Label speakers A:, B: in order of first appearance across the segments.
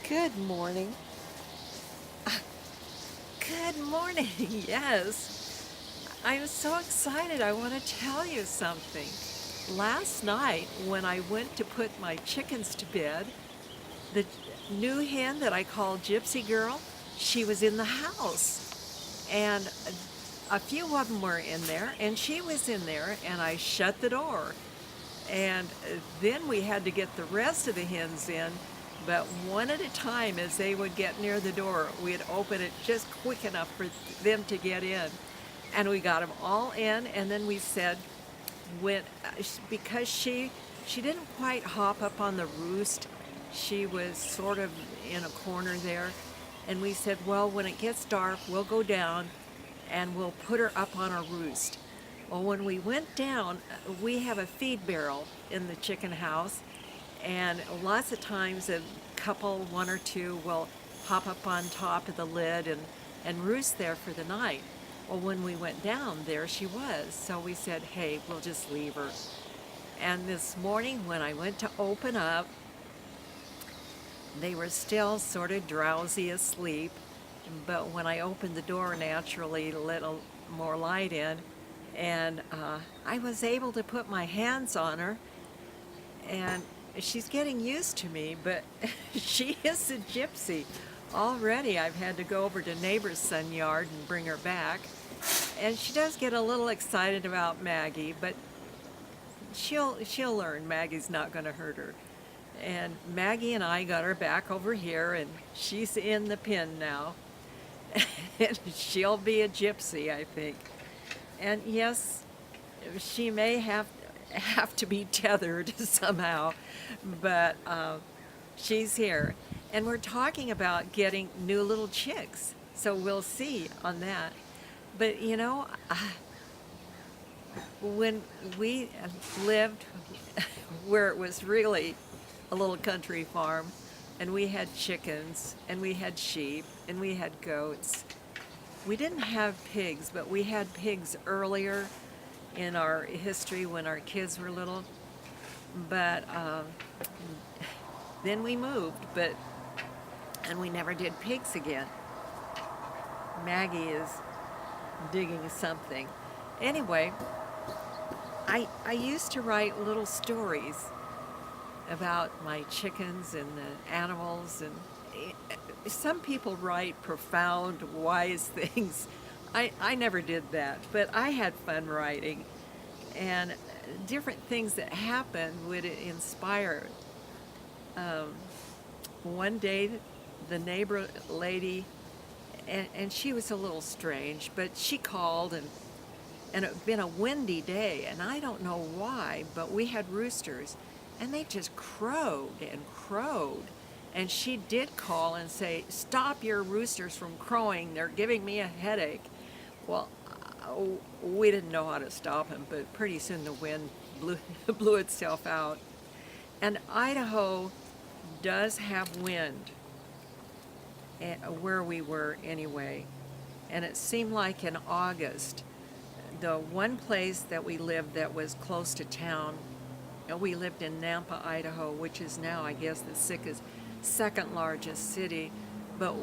A: Good morning.
B: Good morning. Yes. I'm so excited. I want to tell you something. Last night, when I went to put my chickens to bed, the new hen that I call Gypsy Girl, she was in the house. And a few of them were in there, and she was in there, and I shut the door. And then we had to get the rest of the hens in, but one at a time as they would get near the door, we'd open it just quick enough for them to get in. And we got them all in, and then we said, when because she didn't quite hop up on the roost, she was sort of in a corner there, and we said, well, when it gets dark, we'll go down and we'll put her up on a roost. Well, when we went down, we have a feed barrel in the chicken house, and lots of times a couple, one or two, will hop up on top of the lid and roost there for the night. Well, when we went down, there she was. So we said, hey, we'll just leave her. And this morning, when I went to open up, they were still sort of drowsy asleep. But when I opened the door, naturally let a more light in, and I was able to put my hands on her, and she's getting used to me, but she is a gypsy. Already I've had to go over to neighbor's son yard and bring her back. And she does get a little excited about Maggie, but she'll learn Maggie's not going to hurt her. And Maggie and I got her back over here, and she's in the pen now. And she'll be a gypsy, I think. And yes, she may have to be tethered somehow, but she's here. And we're talking about getting new little chicks, so we'll see on that. But when we lived where it was really a little country farm, and we had chickens, and we had sheep, and we had goats. We didn't have pigs, but we had pigs earlier in our history when our kids were little. But then we moved, and we never did pigs again. Maggie is digging something. Anyway, I used to write little stories about my chickens and the animals, and some people write profound, wise things. I never did that, but I had fun writing, and different things that happened would inspire. Um, One day, the neighbor lady, and she was a little strange, but she called, and it had been a windy day, and I don't know why, but we had roosters, and they just crowed and crowed. And she did call and say, stop your roosters from crowing, they're giving me a headache. Well, we didn't know how to stop them, but pretty soon the wind blew itself out. And Idaho does have wind, where we were anyway. And it seemed like in August, the one place that we lived that was close to town, we lived in Nampa, Idaho, which is now, I guess, the second largest city. But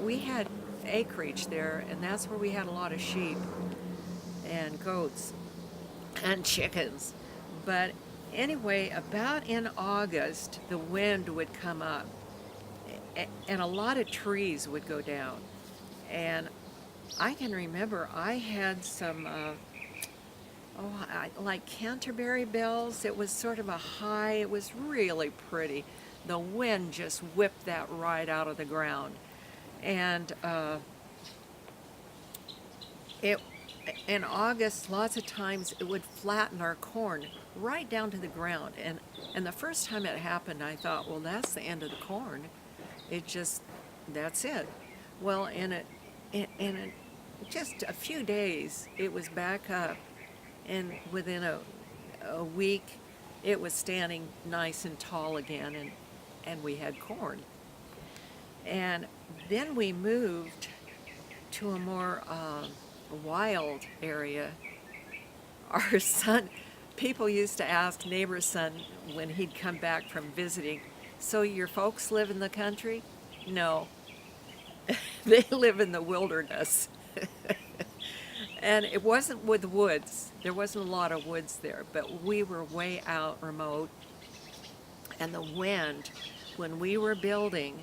B: we had acreage there, and that's where we had a lot of sheep and goats and chickens. But anyway, about in August, the wind would come up, and a lot of trees would go down. And I can remember I had some, like Canterbury bells. It was sort of a high, it was really pretty. The wind just whipped that right out of the ground. And it in August, lots of times it would flatten our corn right down to the ground. And the first time it happened, I thought, well, that's the end of the corn. It just, that's it. Well, in just a few days, it was back up, and within a week, it was standing nice and tall again, and we had corn. And then we moved to a more wild area. Our son, people used to ask neighbor's son when he'd come back from visiting, so your folks live in the country? No, they live in the wilderness. And it wasn't with woods. There wasn't a lot of woods there, but we were way out remote. And the wind, when we were building,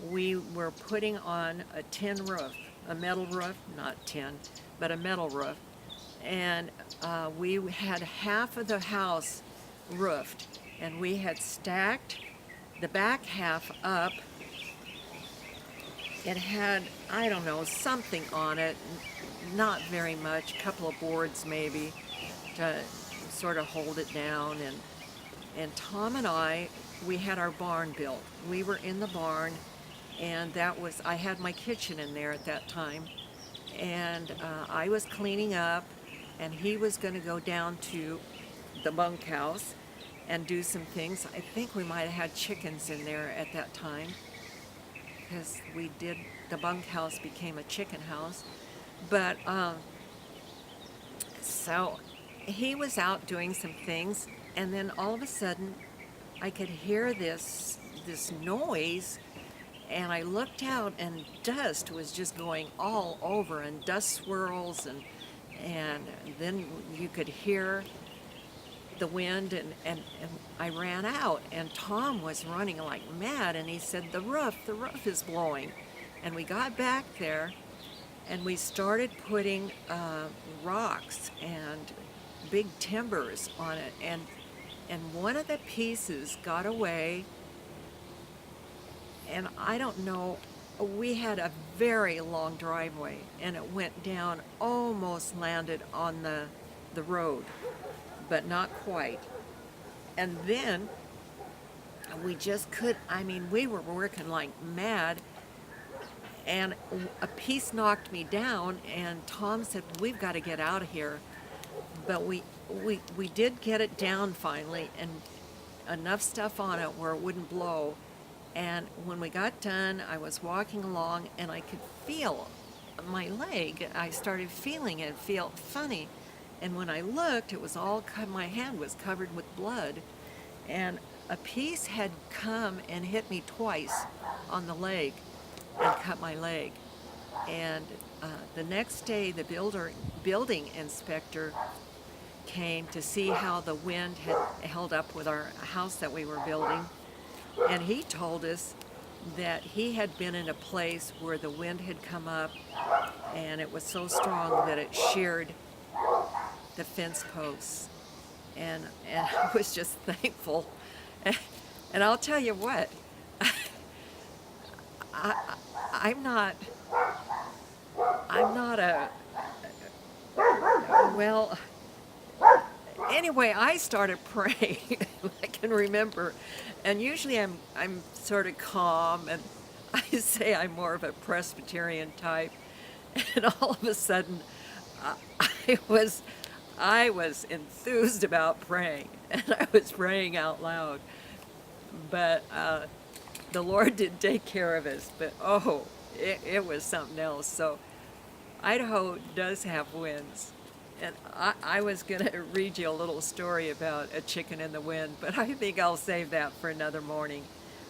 B: we were putting on a tin roof, a metal roof, not tin, but a metal roof. And we had half of the house roofed, and we had stacked the back half up. It had, I don't know, something on it, not very much, a couple of boards maybe, to sort of hold it down. And Tom and I, we had our barn built. We were in the barn, and I had my kitchen in there at that time. And I was cleaning up, and he was going to go down to the bunkhouse and do some things. I think we might have had chickens in there at that time, because the bunkhouse became a chicken house. But so he was out doing some things, and then all of a sudden I could hear this noise, and I looked out, and dust was just going all over, and dust swirls, and then you could hear the wind, and I ran out, and Tom was running like mad, and he said, the roof is blowing. And we got back there, and we started putting rocks and big timbers on it, and one of the pieces got away, and I don't know, we had a very long driveway, and it went down, almost landed on the road, but not quite. And then we just we were working like mad, and a piece knocked me down, and Tom said, we've got to get out of here. But we did get it down finally, and enough stuff on it where it wouldn't blow. And when we got done, I was walking along, and I could feel my leg. I started feeling it, felt funny. And when I looked, my hand was covered with blood. And a piece had come and hit me twice on the leg and cut my leg. And the next day, the building inspector came to see how the wind had held up with our house that we were building. And he told us that he had been in a place where the wind had come up, and it was so strong that it sheared the fence posts. And I was just thankful. And I'll tell you what, I'm not well, anyway, I started praying. I can remember, and usually I'm sort of calm, and I say I'm more of a Presbyterian type, and all of a sudden, I was enthused about praying, and I was praying out loud. But the Lord did take care of us. But it was something else. So Idaho does have winds. And I was going to read you a little story about a chicken in the wind, but I think I'll save that for another morning.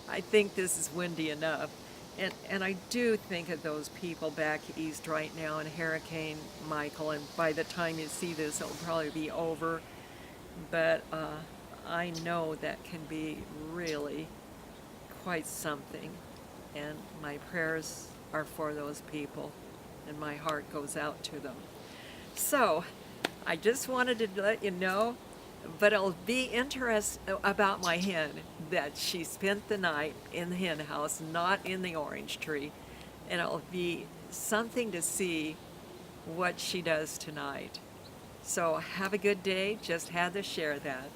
B: I think this is windy enough. And I do think of those people back east right now in Hurricane Michael, and by the time you see this, it'll probably be over. But I know that can be really quite something, and my prayers are for those people, and my heart goes out to them. So I just wanted to let you know, but it'll be interesting about my hen, that she spent the night in the hen house, not in the orange tree, and it'll be something to see what she does tonight. So have a good day. Just had to share that.